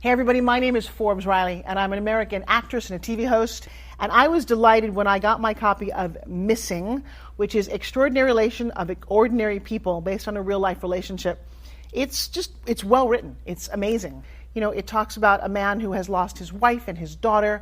Hey everybody, my name is Forbes Riley, and I'm an American actress and a TV host. And I was delighted when I got my copy of Missing, which is Extraordinary Relation of Ordinary People based on a real life relationship. It's well written. It's amazing. You know, it talks about a man who has lost his wife and his daughter,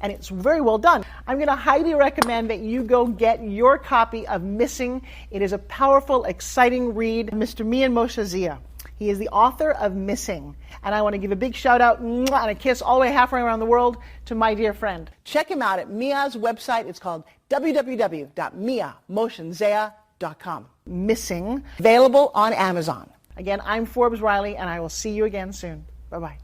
and it's very well done. I'm going to highly recommend that you go get your copy of Missing. It is a powerful, exciting read. Mr. Mian Moshe Zia. He is the author of Missing. And I want to give a big shout out and a kiss all the way halfway around the world to my dear friend. Check him out at Mia's website. It's called www.miamoshenzea.com. Missing, available on Amazon. Again, I'm Forbes Riley, and I will see you again soon. Bye-bye.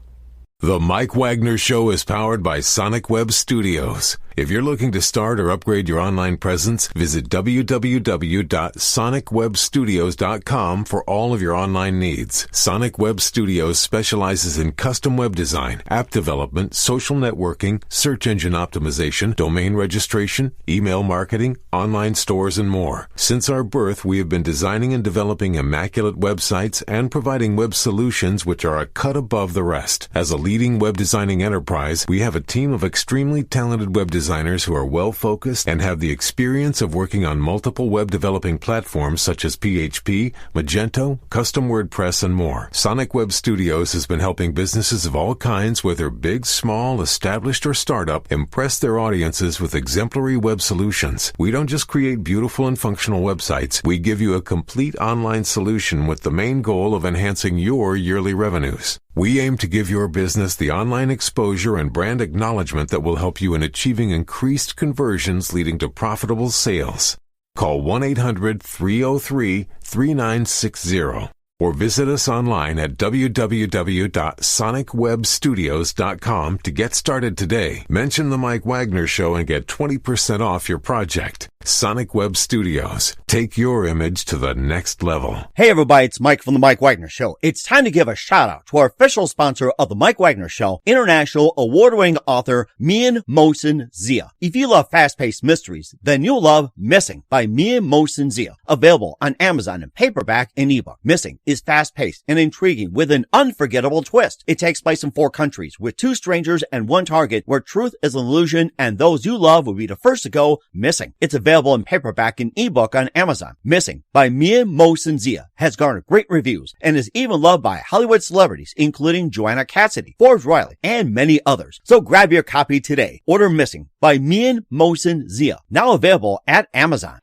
The Mike Wagner Show is powered by Sonic Web Studios. If you're looking to start or upgrade your online presence, visit www.sonicwebstudios.com for all of your online needs. Sonic Web Studios specializes in custom web design, app development, social networking, search engine optimization, domain registration, email marketing, online stores, and more. Since our birth, we have been designing and developing immaculate websites and providing web solutions which are a cut above the rest. As a leading web designing enterprise, we have a team of extremely talented web designers who are well-focused and have the experience of working on multiple web developing platforms such as PHP, Magento, custom WordPress, and more. Sonic Web Studios has been helping businesses of all kinds, whether big, small, established, or startup, impress their audiences with exemplary web solutions. We don't just create beautiful and functional websites. We give you a complete online solution with the main goal of enhancing your yearly revenues. We aim to give your business the online exposure and brand acknowledgement that will help you in achieving increased conversions leading to profitable sales. Call 1-800-303-3960 or visit us online at www.sonicwebstudios.com to get started today. Mention the Mike Wagner Show and get 20% off your project. Sonic Web Studios. Take your image to the next level. Hey everybody, it's Mike from The Mike Wagner Show. It's time to give a shout out to our official sponsor of The Mike Wagner Show, international award-winning author Mian Moshe Zia. If you love fast-paced mysteries, then you'll love Missing by Mian Moshe Zia. Available on Amazon in paperback and ebook. Missing is fast-paced and intriguing with an unforgettable twist. It takes place in 4 countries with 2 strangers and 1 target where truth is an illusion and those you love will be the first to go missing. It's available in paperback and ebook on Amazon. Missing by Mian Moshe Zia has garnered great reviews and is even loved by Hollywood celebrities including Joanna Cassidy, Forbes Riley, and many others. So grab your copy today. Order Missing by Mian Moshe Zia, now available at Amazon.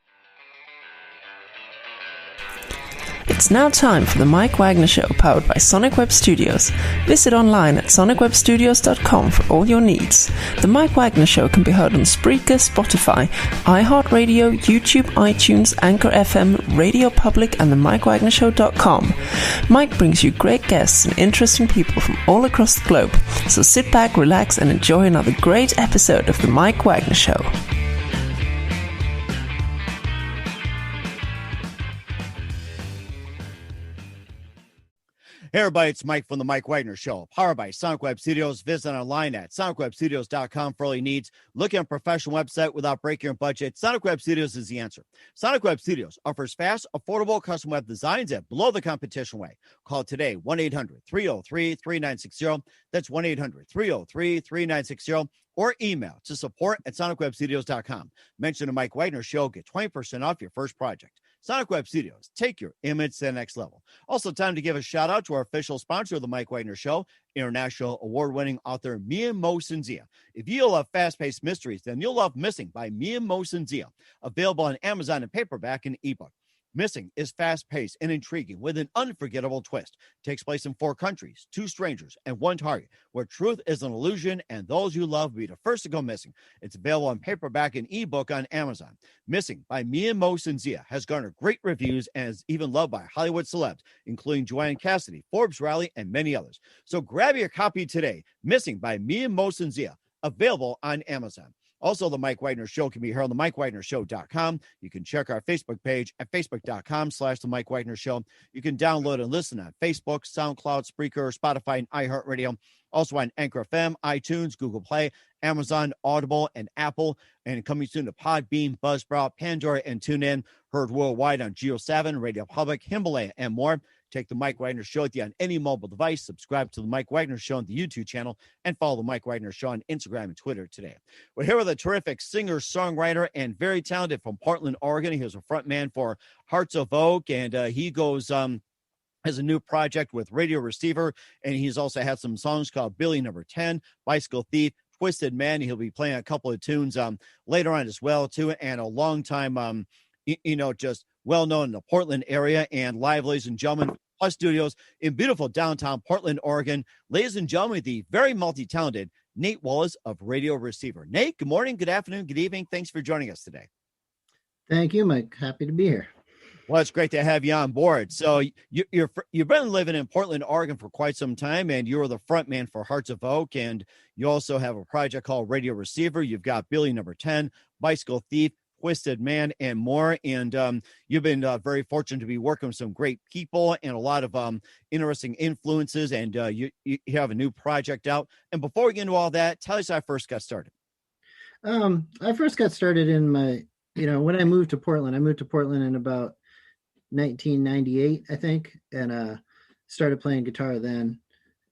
It's now time for the Mike Wagner Show, powered by Sonic Web Studios. Visit online at sonicwebstudios.com for all your needs. The Mike Wagner Show can be heard on Spreaker, Spotify, iHeartRadio, YouTube, iTunes, Anchor FM, Radio Public, and the MikeWagnerShow.com. Mike brings you great guests and interesting people from all across the globe. So sit back, relax, and enjoy another great episode of the Mike Wagner Show. Hey everybody, it's Mike from The Mike Wagner Show, powered by Sonic Web Studios. Visit online at sonicwebstudios.com for all your needs. Looking at a professional website without breaking your budget? Sonic Web Studios is the answer. Sonic Web Studios offers fast, affordable custom web designs at below the competition way. Call today, 1-800-303-3960. That's 1-800-303-3960. Or email to support@sonicwebstudios.com. Mention the Mike Wagner Show, get 20% off your first project. Sonic Web Studios, take your image to the next level. Also, time to give a shout out to our official sponsor of the Mike Wagner Show, international award-winning author Mian Moshe Zia. If you love fast-paced mysteries, then you'll love Missing by Mian Moshe Zia. Available on Amazon in paperback and ebook. Missing is fast-paced and intriguing with an unforgettable twist. Takes place in 4 countries, 2 strangers, and 1 target, where truth is an illusion and those you love will be the first to go missing. It's available in paperback and ebook on Amazon. Missing by Mian Moshe Zia has garnered great reviews and is even loved by Hollywood celebs, including Joanna Cassidy, Forbes Riley, and many others. So grab your copy today. Missing by Mian Moshe Zia, available on Amazon. Also, The Mike Wagner Show can be heard on the MikeWagnerShow.com. You can check our Facebook page at facebook.com/The Mike Wagner Show. You can download and listen on Facebook, SoundCloud, Spreaker, Spotify, and iHeartRadio. Also on Anchor FM, iTunes, Google Play, Amazon, Audible, and Apple. And coming soon to Podbean, Buzzsprout, Pandora, and TuneIn. Heard worldwide on Geo7, Radio Public, Himalaya, and more. Take the Mike Wagner Show with you on any mobile device. Subscribe to the Mike Wagner Show on the YouTube channel and follow the Mike Wagner Show on Instagram and Twitter today. We're here with a terrific singer, songwriter, and very talented from Portland, Oregon. He was a frontman for Hearts of Oak, and he goes has a new project with Radio Receiver, and he's also had some songs called Billy Number 10, Bicycle Thief, Twisted Man. He'll be playing a couple of tunes later on as well, too, and a long time, just well-known in the Portland area and live, ladies and gentlemen, Plus Studios in beautiful downtown Portland, Oregon. Ladies and gentlemen, the very multi-talented Nate Wallace of Radio Receiver. Nate, good morning, good afternoon, good evening. Thanks for joining us today. Thank you, Mike. Happy to be here. Well, it's great to have you on board. So you've been living in Portland, Oregon for quite some time, and you were the front man for Hearts of Oak, and you also have a project called Radio Receiver. You've got Billy Number 10, Bicycle Thief, Twisted Man, and more. And you've been very fortunate to be working with some great people and a lot of interesting influences, and you have a new project out. And before we get into all that, tell us how I first got started. I first got started in my, when I moved to Portland in about 1998, I think, and started playing guitar then,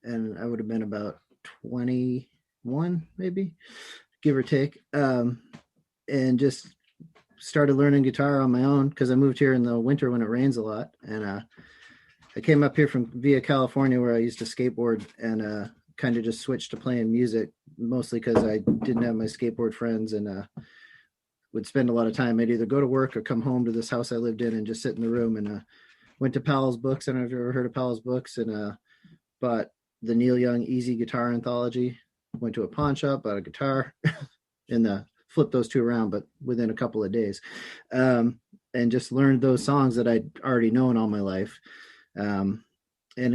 and I would have been about 21, maybe, give or take, and just started learning guitar on my own because I moved here in the winter when it rains a lot, and I came up here from via California where I used to skateboard, and kind of just switched to playing music, mostly because I didn't have my skateboard friends, and would spend a lot of time. I'd either go to work or come home to this house I lived in and just sit in the room, and went to Powell's Books. I don't know if you've ever heard of Powell's Books, and bought the Neil Young Easy Guitar Anthology, went to a pawn shop, bought a guitar, and flipped those two around, but within a couple of days, and just learned those songs that I'd already known all my life, and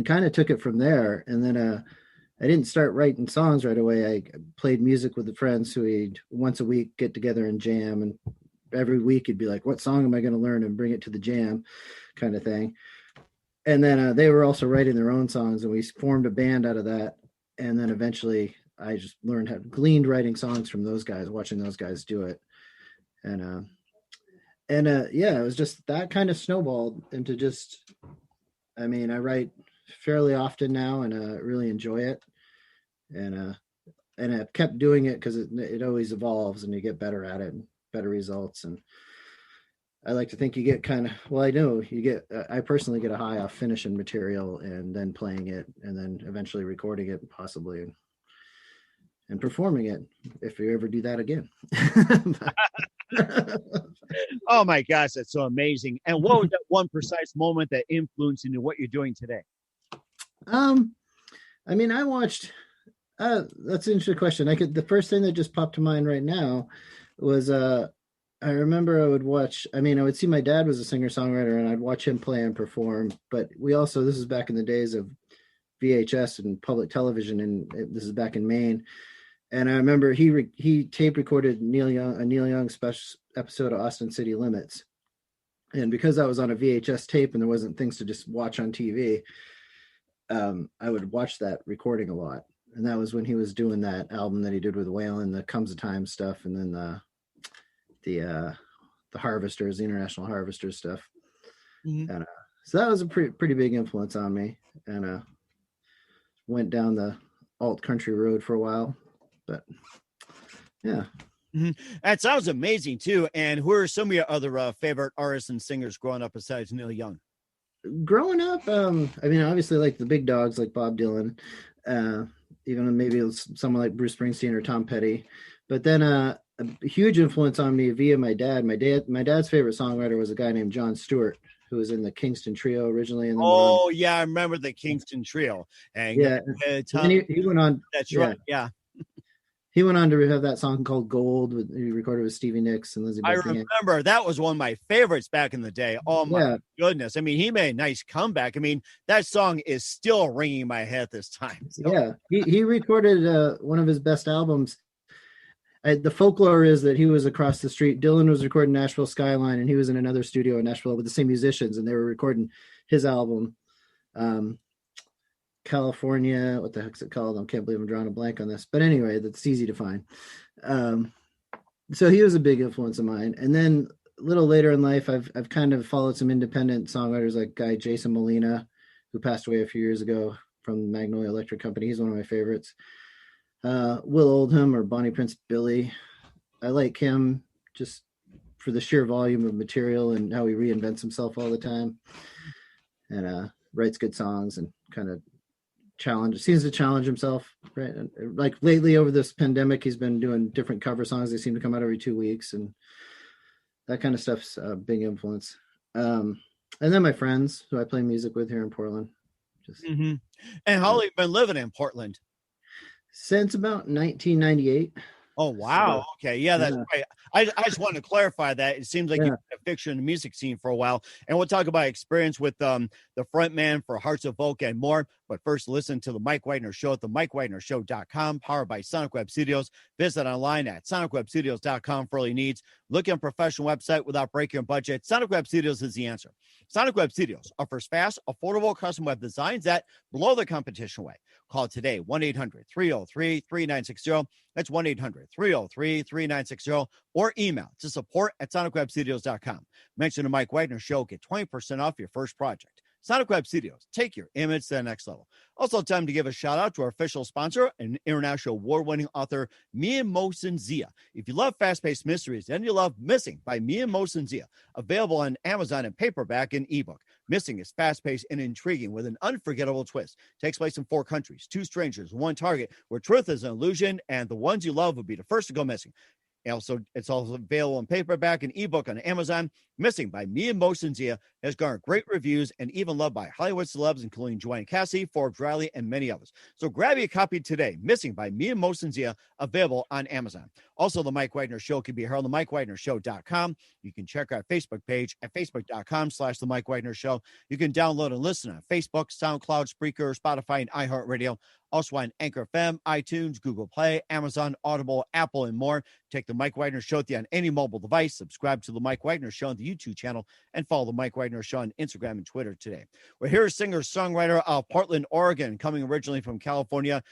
kind of took it from there. And then I didn't start writing songs right away. I played music with the friends who we'd once a week get together and jam. And every week it'd be like, what song am I going to learn and bring it to the jam kind of thing. And then they were also writing their own songs, and we formed a band out of that. And then eventually I just gleaned writing songs from those guys, watching those guys do it. And it was just that kind of snowballed into I write fairly often now, and really enjoy it, and I've kept doing it because it always evolves and you get better at it and better results. And I like to think you get I personally get a high off finishing material and then playing it and then eventually recording it possibly and performing it if you ever do that again. Oh my gosh, that's so amazing. And what was that one precise moment that influenced into what you're doing today? I watched, that's an interesting question. The first thing that just popped to mind right now was, I remember I would watch, I would see my dad was a singer-songwriter, and I'd watch him play and perform, but this is back in the days of VHS and public television, and this is back in Maine. And I remember he tape recorded a Neil Young special episode of Austin City Limits. And because I was on a VHS tape and there wasn't things to just watch on TV, I would watch that recording a lot. And that was when he was doing that album that he did with Waylon, the Comes a Time stuff, and then the Harvesters, the International Harvesters stuff. Mm-hmm. And so that was a pretty big influence on me, and went down the alt country road for a while. But yeah. Mm-hmm. That sounds amazing too. And who are some of your other favorite artists and singers growing up besides Neil Young? Growing up, obviously like the big dogs like Bob Dylan, even maybe someone like Bruce Springsteen or Tom Petty. But then a huge influence on me via my dad. My dad's favorite songwriter was a guy named John Stewart, who was in the Kingston Trio originally. And yeah, I remember the Kingston Trio. And he went on. That's right. Yeah. He went on to have that song called Gold. He recorded with Stevie Nicks and Lizzie. I remember that was one of my favorites back in the day. Oh my goodness. He made a nice comeback. That song is still ringing in my head this time. So. Yeah. He recorded one of his best albums. The folklore is that he was across the street. Dylan was recording Nashville Skyline, and he was in another studio in Nashville with the same musicians, and they were recording his album. California, what the heck's it called? I can't believe I'm drawing a blank on this, but anyway, that's easy to find. So he was a big influence of mine. And then a little later in life, I've kind of followed some independent songwriters like guy Jason Molina, who passed away a few years ago from Magnolia Electric Company. He's one of my favorites. Will Oldham or Bonnie Prince Billy. I like him just for the sheer volume of material and how he reinvents himself all the time, and writes good songs and kind of seems to challenge himself, right? And like lately over this pandemic, he's been doing different cover songs. They seem to come out every 2 weeks, and that kind of stuff's a big influence. And then my friends who I play music with here in Portland. And how long have you been living in Portland? Since about 1998. Oh, wow. So, okay. Yeah, that's right. I just wanted to clarify that. It seems like you've been a fixture in the music scene for a while. And we'll talk about experience with the front man for Hearts of Oak and more. But first, listen to The Mike Wagner Show at themikewagnershow.com, powered by Sonic Web Studios. Visit online at sonicwebstudios.com for all your needs. Look at a professional website without breaking your budget. Sonic Web Studios is the answer. Sonic Web Studios offers fast, affordable custom web designs that blow the competition away. Call today, 1-800-303-3960. That's 1-800-303-3960. Or email to support@sonicwebstudios.com. Mention the Mike Wagner Show. Get 20% off your first project. Sonic Web Studios. Take your image to the next level. Also, time to give a shout out to our official sponsor, an international award-winning author, Mia Mohsen Zia. If you love fast-paced mysteries, then you love Missing by Mia Mohsen Zia. Available on Amazon in paperback and ebook. Missing is fast-paced and intriguing with an unforgettable twist. Takes place in 4 countries, 2 strangers, 1 target, where truth is an illusion, and the ones you love will be the first to go missing. It's also available in paperback and ebook on Amazon. Missing by Mia Mohsen Zia has garnered great reviews and even loved by Hollywood celebs, including Joanne Cassie, Forbes Riley, and many others. So grab your copy today. Missing by Mia Mohsen Zia, available on Amazon. Also, The Mike Wagner Show can be heard on themikewagnershow.com. You can check our Facebook page at facebook.com/The Mike Wagner Show. You can download and listen on Facebook, SoundCloud, Spreaker, Spotify, and iHeartRadio. Also on Anchor FM, iTunes, Google Play, Amazon, Audible, Apple, and more. Take The Mike Wagner Show with you on any mobile device. Subscribe to The Mike Wagner Show on the YouTube channel and follow The Mike Wagner Show on Instagram and Twitter today. Well, here's singer-songwriter out of Portland, Oregon, coming originally from California,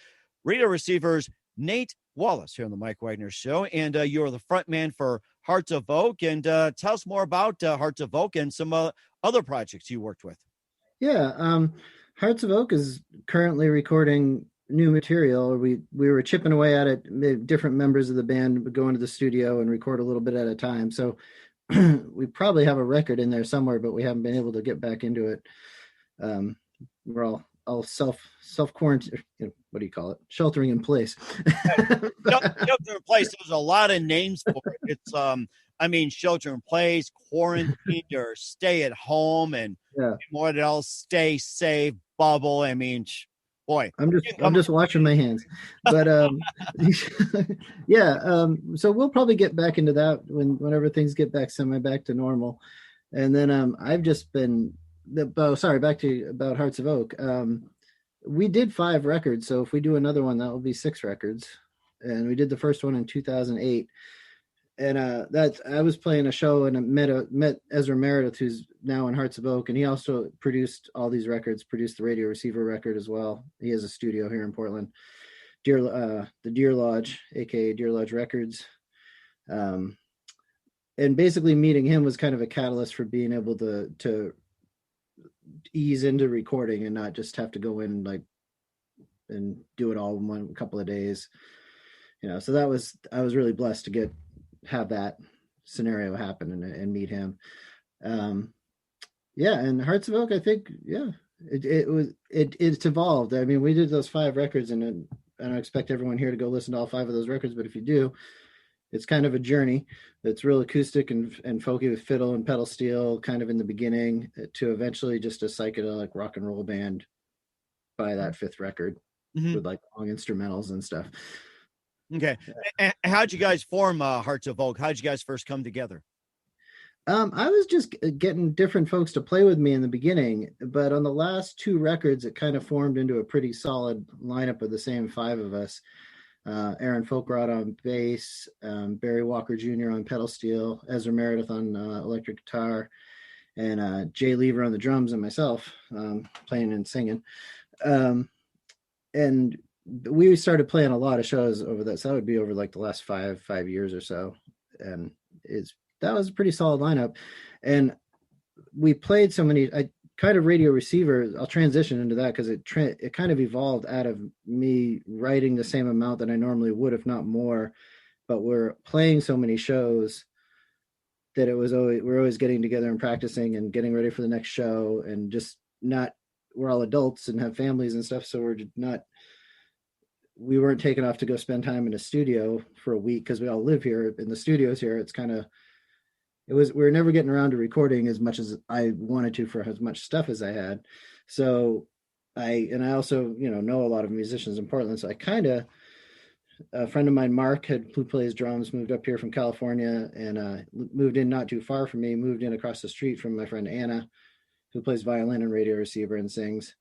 radio receivers Nate Wallace here on The Mike Wagner Show. And you're the front man for Hearts of Oak. And tell us more about Hearts of Oak and some other projects you worked with. Yeah, Hearts of Oak is currently recording new material. We were chipping away at it. Different members of the band would go into the studio and record a little bit at a time. So we probably have a record in there somewhere, but we haven't been able to get back into it. We're all self quarantine. What do you call it? Sheltering in place. Shelter in place. There's a lot of names for it. It's shelter in place, quarantine, or stay at home, and what else? Stay safe, bubble. I mean, boy, I'm just washing my hands, but so we'll probably get back into that whenever things get back to normal. And then I've just been back to about Hearts of Oak. We did 5 records, so if we do another one, that will be 6 records. And we did the first one in 2008. And I was playing a show and I met Ezra Meredith, who's now in Hearts of Oak, and he also produced all these records, produced the radio receiver record as well. He has a studio here in Portland, the Deer Lodge, aka Deer Lodge Records. And basically meeting him was kind of a catalyst for being able to ease into recording and not just have to go in and do it all in a couple of days. So I was really blessed to have that scenario happen and meet him. And Hearts of Oak, I think, it's evolved. I mean, we did those 5 records, and I don't expect everyone here to go listen to all 5 of those records, but if you do, it's kind of a journey. It's real acoustic and folky with fiddle and pedal steel kind of in the beginning, to eventually just a psychedelic rock and roll band by that 5th record with long instrumentals and stuff. Okay. And how'd you guys form Hearts of Oak? How'd you guys first come together? I was just getting different folks to play with me in the beginning, but on the last 2 records, it kind of formed into a pretty solid lineup of the same 5 of us. Aaron Folkrod on bass, Barry Walker Jr. on pedal steel, Ezra Meredith on electric guitar, and Jay Lever on the drums, and myself playing and singing. And we started playing a lot of shows over that. So that would be over the last five years or so. And that was a pretty solid lineup. And we played so many, kind of radio receiver, I'll transition into that because it kind of evolved out of me writing the same amount that I normally would, if not more. But we're playing so many shows that we're always getting together and practicing and getting ready for the next show, and just we're all adults and have families and stuff, so we weren't taken off to go spend time in a studio for a week because we all live here in the studios here. It's kind of, we were never getting around to recording as much as I wanted to for as much stuff as I had. So I also, know a lot of musicians in Portland. So a friend of mine, Mark, who plays drums, moved up here from California and moved in not too far from me, moved in across the street from my friend Anna, who plays violin and radio receiver and sings.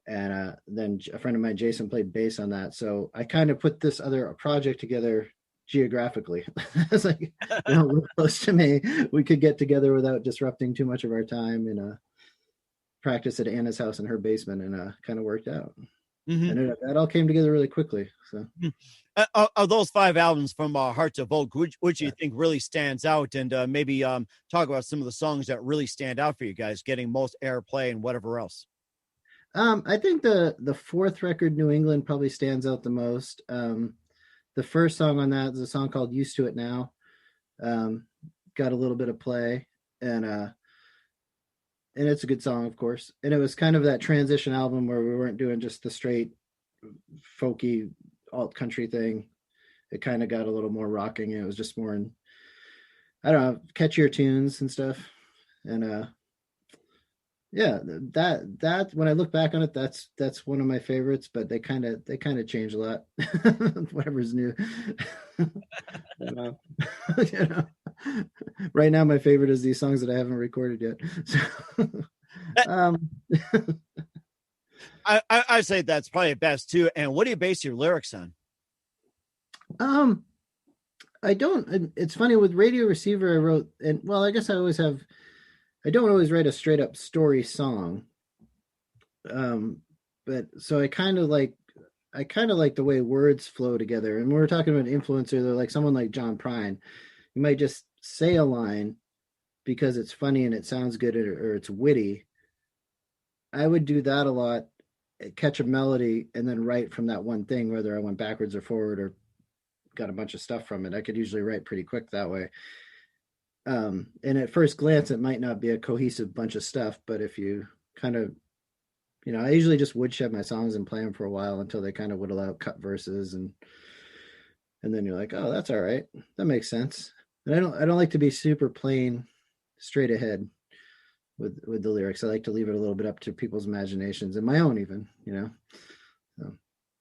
And then a friend of mine, Jason, played bass on that. So I kind of put this other project together geographically. It's like, real close to me. We could get together without disrupting too much of our time and practice at Anna's house in her basement, and kind of worked out. Mm-hmm. And that all came together really quickly. So, of those 5 albums from Hearts of Oak, which you think really stands out, and maybe talk about some of the songs that really stand out for you guys, getting most airplay and whatever else. I think the fourth record, New England, probably stands out the most. The first song on that is a song called Used to It Now. Got a little bit of play, and it's a good song, of course. And it was kind of that transition album where we weren't doing just the straight folky alt country thing. It kind of got a little more rocking, and it was just more in, I don't know, catchier tunes and stuff. And yeah, that when I look back on it, that's one of my favorites, but they kind of change a lot. Whatever's new. Right now my favorite is these songs that I haven't recorded yet. So, I say that's probably best too. And what do you base your lyrics on? I don't. It's funny with Radio Receiver. I wrote, and well, I guess I don't always write a straight up story song. But so I kind of like the way words flow together. And when we're talking about an influencer, they're like someone like John Prine. You might just say a line because it's funny and it sounds good or it's witty. I would do that a lot, catch a melody and then write from that one thing, whether I went backwards or forward or got a bunch of stuff from it. I could usually write pretty quick that way. And at first glance, it might not be a cohesive bunch of stuff, but if you kind of, I usually just woodshed my songs and play them for a while until they kind of whittle out cut verses, and then you're like, oh, that's all right, that makes sense. And I don't like to be super plain, straight ahead with the lyrics. I like to leave it a little bit up to people's imaginations and my own, even, So.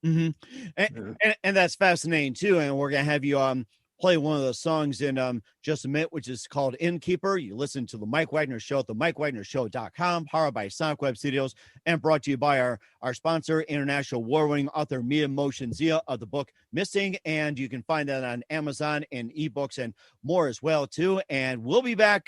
Mm-hmm. And that's fascinating too. And we're gonna have you play one of those songs in just a minute, which is called Innkeeper. You listen to the Mike Wagner Show at the MikeWagnerShow.com, powered by Sonic Web Studios, and brought to you by our sponsor, international award-winning author Mia Motion Zia of the book Missing. And you can find that on Amazon and ebooks and more as well too. And we'll be back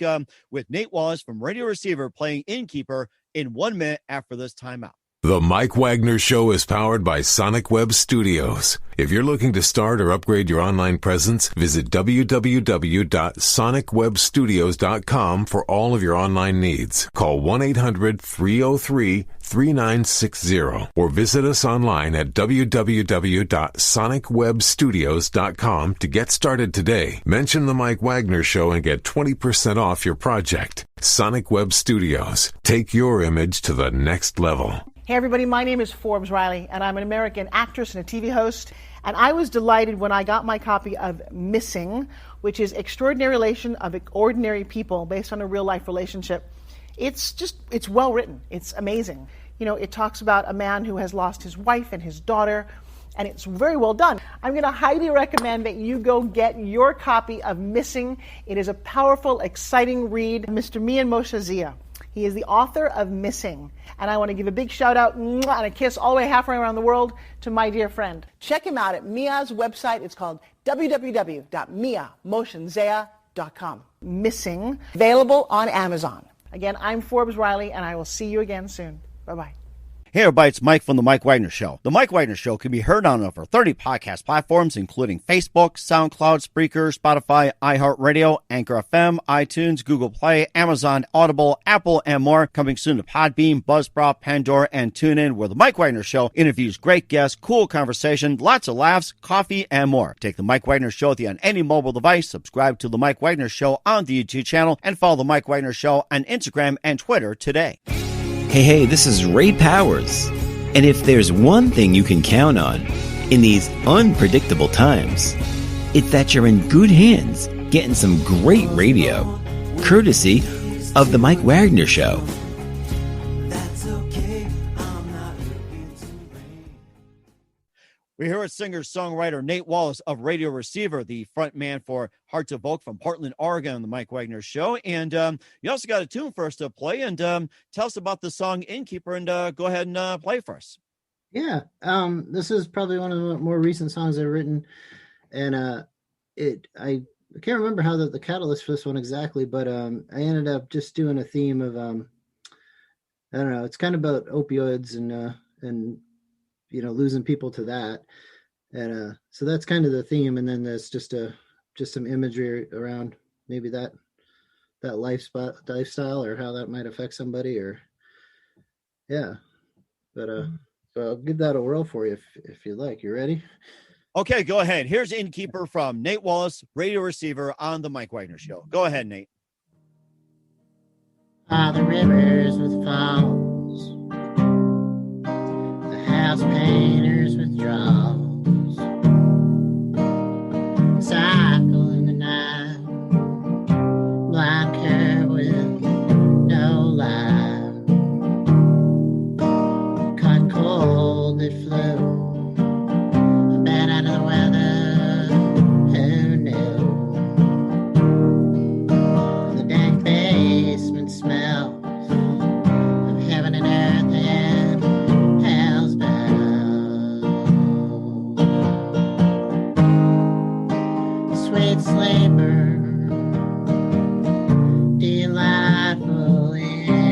with Nate Wallace from Radio Receiver playing Innkeeper in 1 minute after this timeout. The Mike Wagner Show is powered by Sonic Web Studios. If you're looking to start or upgrade your online presence, visit www.sonicwebstudios.com for all of your online needs. Call 1-800-303-3960 or visit us online at www.sonicwebstudios.com to get started today. Mention the Mike Wagner Show and get 20% off your project. Sonic Web Studios. Take your image to the next level. Hey everybody, my name is Forbes Riley, and I'm an American actress and a TV host. And I was delighted when I got my copy of Missing, which is Extraordinary Relation of Ordinary People based on a real life relationship. It's well written. It's amazing. It talks about a man who has lost his wife and his daughter, and it's very well done. I'm going to highly recommend that you go get your copy of Missing. It is a powerful, exciting read. Mr. Mian Moshe Zia. He is the author of Missing. And I want to give a big shout out and a kiss all the way halfway around the world to my dear friend. Check him out at Mia's website. It's called www.miamotionzea.com. Missing, available on Amazon. Again, I'm Forbes Riley, and I will see you again soon. Bye-bye. Hey everybody, it's Mike from The Mike Wagner Show. The Mike Wagner Show can be heard on over 30 podcast platforms, including Facebook, SoundCloud, Spreaker, Spotify, iHeartRadio, Anchor FM, iTunes, Google Play, Amazon, Audible, Apple, and more. Coming soon to Podbean, Buzzsprout, Pandora, and TuneIn, where The Mike Wagner Show interviews great guests, cool conversation, lots of laughs, coffee, and more. Take The Mike Wagner Show with you on any mobile device. Subscribe to The Mike Wagner Show on the YouTube channel, and follow The Mike Wagner Show on Instagram and Twitter today. Hey, this is Ray Powers. And if there's one thing you can count on in these unpredictable times, it's that you're in good hands getting some great radio, courtesy of The Mike Wagner Show. We're here with singer-songwriter Nate Wallace of Radio Receiver, the front man for Hearts of Oak from Portland, Oregon, on the Mike Wagner Show. And you also got a tune for us to play. And tell us about the song Innkeeper, and go ahead and play for us. Yeah, this is probably one of the more recent songs I've written. And I can't remember how the catalyst for this one exactly, but I ended up just doing a theme of, I don't know, it's kind of about opioids and losing people to that. And so that's kind of the theme. And then there's just some imagery around maybe that lifestyle or how that might affect somebody, or yeah. But so I'll give that a whirl for you if you like. You ready? Okay, go ahead. Here's Innkeeper from Nate Wallace, Radio Receiver, on the Mike Wagner Show. Go ahead, Nate. All the rivers with falls, house painters with draws, cycle in the night, blind curve with no line, caught cold that flew, bad out of the weather, who knew? The dank basement smells of heaven and earth and hell's sweet sleeper, delightful innkeeper,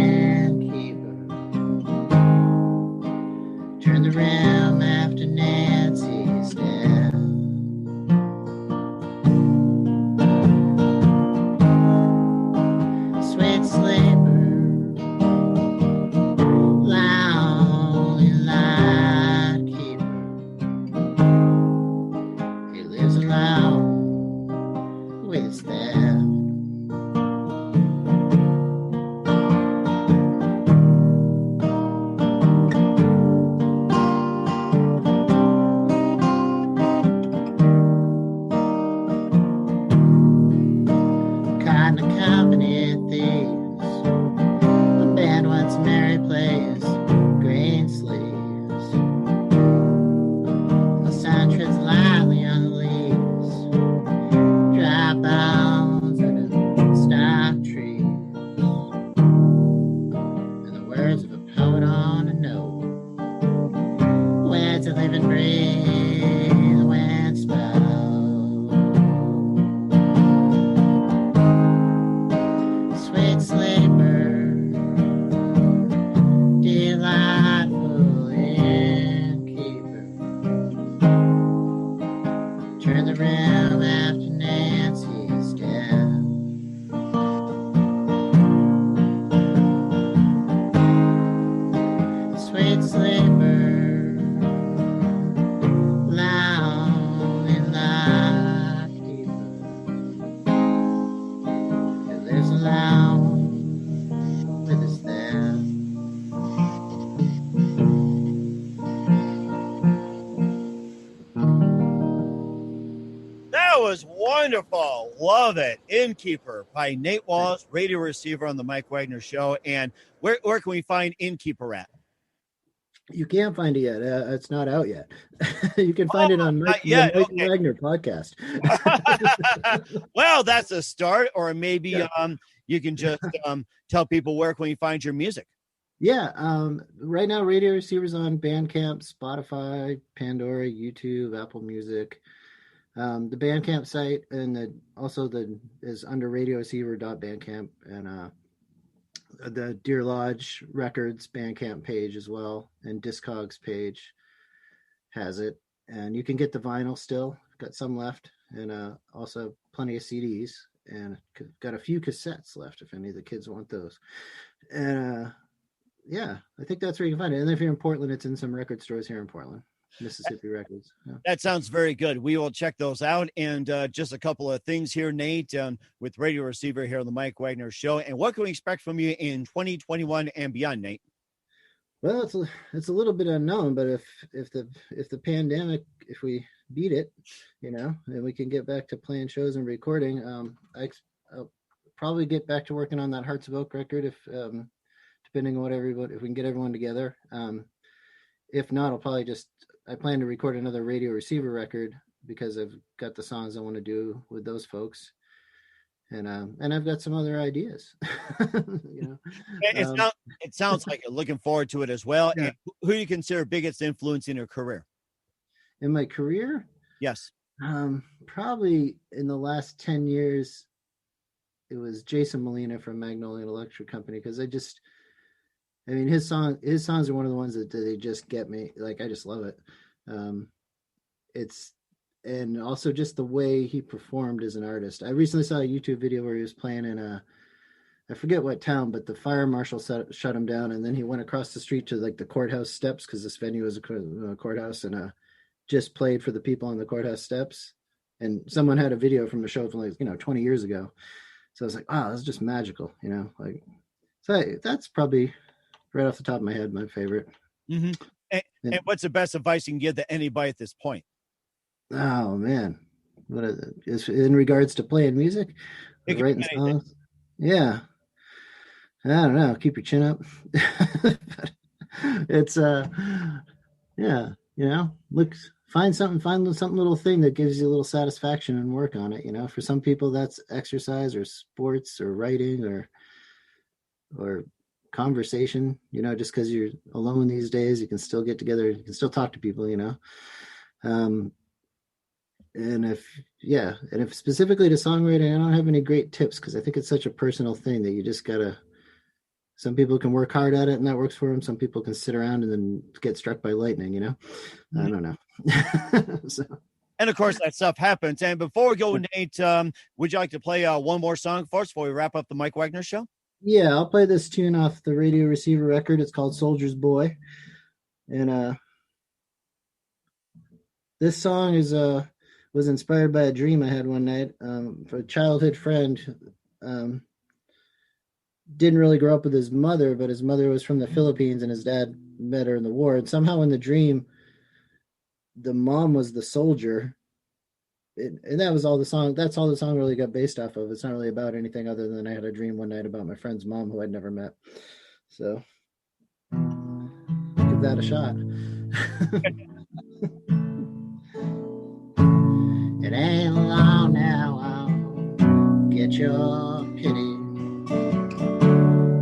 turn the room after Nancy's death. Sweet sleeper, lonely light keeper, he lives alone with his theft. Caught in a company of thieves, a band once Mary plays green sleeves. The sun treads lightly on the leaves, dry bones and a stock tree, and the words of a poet on a note, where to live and breathe when spoke. Sweet sleeper, delightful innkeeper, turn the room after Nancy's death. Sweet sleeper, lonely light keeper, who lives alone with his theft. That was wonderful. Love it. Innkeeper by Nate Wallace, Radio Receiver, on the Mike Wagner Show. And where can we find Innkeeper at? You can't find it yet. It's not out yet. You can find it on not the yet. Mike Okay. Wagner podcast. Well, that's a start. Or maybe you can just tell people where can we find your music. Yeah. Right now, Radio Receivers on Bandcamp, Spotify, Pandora, YouTube, Apple Music. The Bandcamp site and also is under radioreceiver.bandcamp, and the Deer Lodge Records Bandcamp page as well, and Discogs page has it. And you can get the vinyl still. Got some left, and also plenty of CDs, and got a few cassettes left if any of the kids want those. And yeah, I think that's where you can find it. And if you're in Portland, it's in some record stores here in Portland, Mississippi Records. Yeah. That sounds very good. We will check those out. And just a couple of things here, Nate, with Radio Receiver here on the Mike Wagner Show. And what can we expect from you in 2021 and beyond, Nate? Well, it's a little bit unknown, but if the pandemic, if we beat it, and we can get back to playing shows and recording, I'll probably get back to working on that Hearts of Oak record if depending on what if we can get everyone together. If not, I plan to record another Radio Receiver record because I've got the songs I want to do with those folks. And I've got some other ideas. It sounds like you're looking forward to it as well. Yeah. And who do you consider biggest influence in your career? In my career? Yes. Probably in the last 10 years, it was Jason Molina from Magnolia Electric Company, because his songs are one of the ones that they just get me. Like, I just love it. And also just the way he performed as an artist. I recently saw a YouTube video where he was playing in I forget what town, but the fire marshal shut him down, and then he went across the street to like the courthouse steps, because this venue is a courthouse, and just played for the people on the courthouse steps. And someone had a video from the show from 20 years ago. So I was like, wow, that's just magical, So that's probably right off the top of my head my favorite. Mm-hmm. And what's the best advice you can give to anybody at this point? Oh man, what is in regards to playing music, writing songs? Yeah, I don't know. Keep your chin up. It's find something little thing that gives you a little satisfaction and work on it. For some people that's exercise or sports or writing or conversation. Just because you're alone these days, you can still get together. You can still talk to people. And if specifically to songwriting, I don't have any great tips, because I think it's such a personal thing that you just gotta. Some people can work hard at it and that works for them. Some people can sit around and then get struck by lightning. I don't know. So. And of course, that stuff happens. And before we go, Nate, would you like to play one more song for us before we wrap up the Mike Wagner Show? Yeah, I'll play this tune off the Radio Receiver record. It's called Soldier's Boy, and this song was inspired by a dream I had one night. For a childhood friend, didn't really grow up with his mother, but his mother was from the Philippines and his dad met her in the war. And somehow in the dream, the mom was the soldier. And that was all the song. That's all the song really got based off of. It's not really about anything other than I had a dream one night about my friend's mom who I'd never met. So give that a shot. It ain't long now, I'll get your pity.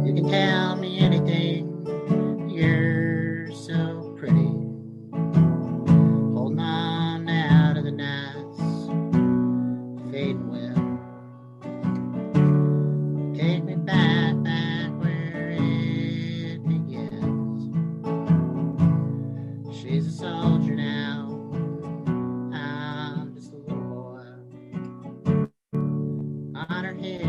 You can tell me anything, you're so pretty. Holding on out of the nights, fading well. Take me back where it begins. She's a soldier now, I'm just a little boy. On her head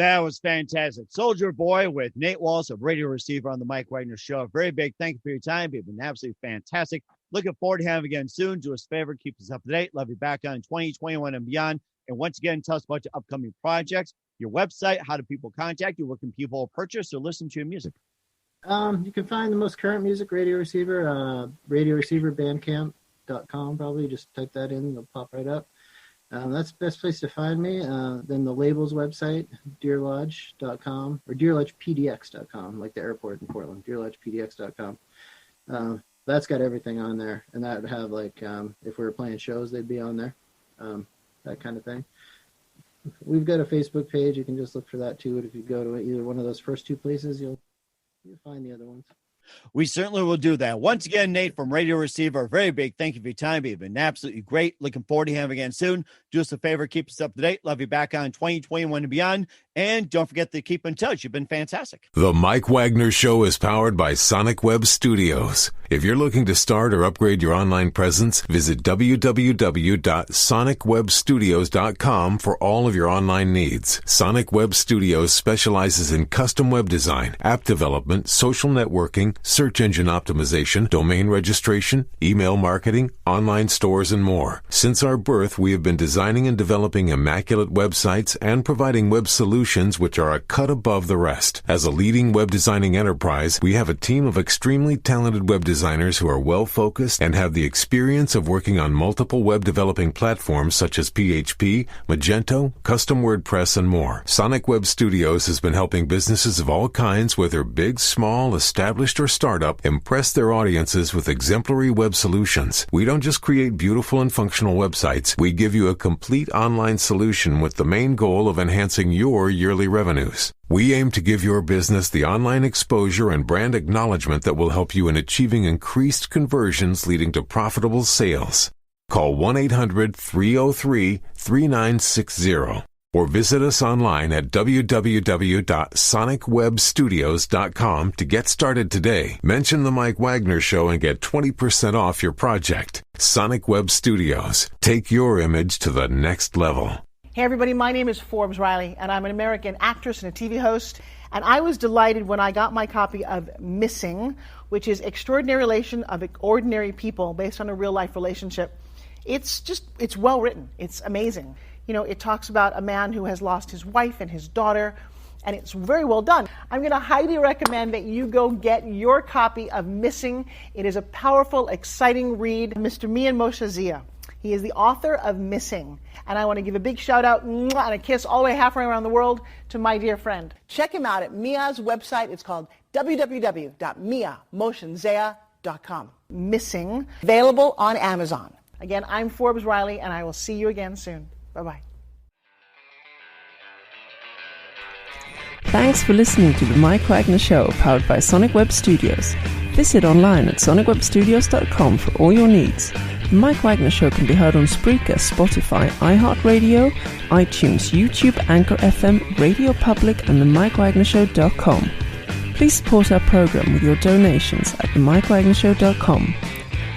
That was fantastic. Soldier Boy with Nate Wallace of Radio Receiver on the Mike Wagner Show. A very big thank you for your time. You've been absolutely fantastic. Looking forward to having you again soon. Do us a favor, keep us up to date. Love you back on 2021 and beyond. And once again, tell us about your upcoming projects, your website, how do people contact you, what can people purchase or listen to your music? You can find the most current music, Radio Receiver, radioreceiverbandcamp.com. Probably just type that in, it'll pop right up. That's the best place to find me. Then the label's website, deerlodge.com or deerlodgepdx.com, like the airport in Portland, deerlodgepdx.com. That's got everything on there, and that would have like if we were playing shows, they'd be on there, that kind of thing. We've got a Facebook page. You can just look for that too. If you go to either one of those first two places, you'll find the other ones. We certainly will do that. Once again, Nate from Radio Receiver, a very big thank you for your time. You've been absolutely great. Looking forward to having you again soon. Do us a favor, keep us up to date. Love you back on 2021 and beyond. And don't forget to keep in touch. You've been fantastic. The Mike Wagner Show is powered by Sonic Web Studios. If you're looking to start or upgrade your online presence, visit www.sonicwebstudios.com for all of your online needs. Sonic Web Studios specializes in custom web design, app development, social networking, search engine optimization, domain registration, email marketing, online stores, and more. Since our birth, we have been designing and developing immaculate websites and providing web solutions which are a cut above the rest. As a leading web designing enterprise, we have a team of extremely talented web designers who are well-focused and have the experience of working on multiple web developing platforms such as PHP, Magento, custom WordPress, and more. Sonic Web Studios has been helping businesses of all kinds, whether big, small, established, or startup, impress their audiences with exemplary web solutions. We don't just create beautiful and functional websites. We give you a complete online solution with the main goal of enhancing your yearly revenues. We aim to give your business the online exposure and brand acknowledgement that will help you in achieving increased conversions leading to profitable sales. Call 1-800-303-3960 or visit us online at www.sonicwebstudios.com to get started today. Mention the Mike Wagner Show and get 20% off your project. Sonic Web Studios. Take your image to the next level. Hey everybody, my name is Forbes Riley, and I'm an American actress and a TV host, and I was delighted when I got my copy of Missing, which is Extraordinary Relation of Ordinary People based on a real-life relationship. It's well written. It's amazing. You know, it talks about a man who has lost his wife and his daughter, and it's very well done. I'm going to highly recommend that you go get your copy of Missing. It is a powerful, exciting read. Mr. Mian Moshe Zia. He is the author of Missing. And I want to give a big shout out and a kiss all the way halfway around the world to my dear friend. Check him out at Mia's website. It's called www.miamoshenzea.com. Missing, available on Amazon. Again, I'm Forbes Riley, and I will see you again soon. Bye-bye. Thanks for listening to the Mike Wagner Show, powered by Sonic Web Studios. Visit online at sonicwebstudios.com for all your needs. The Mike Wagner Show can be heard on Spreaker, Spotify, iHeartRadio, iTunes, YouTube, Anchor FM, Radio Public, and themikewagnershow.com. Please support our program with your donations at themikewagnershow.com.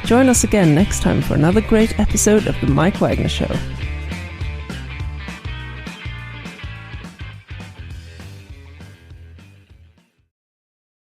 Join us again next time for another great episode of The Mike Wagner Show.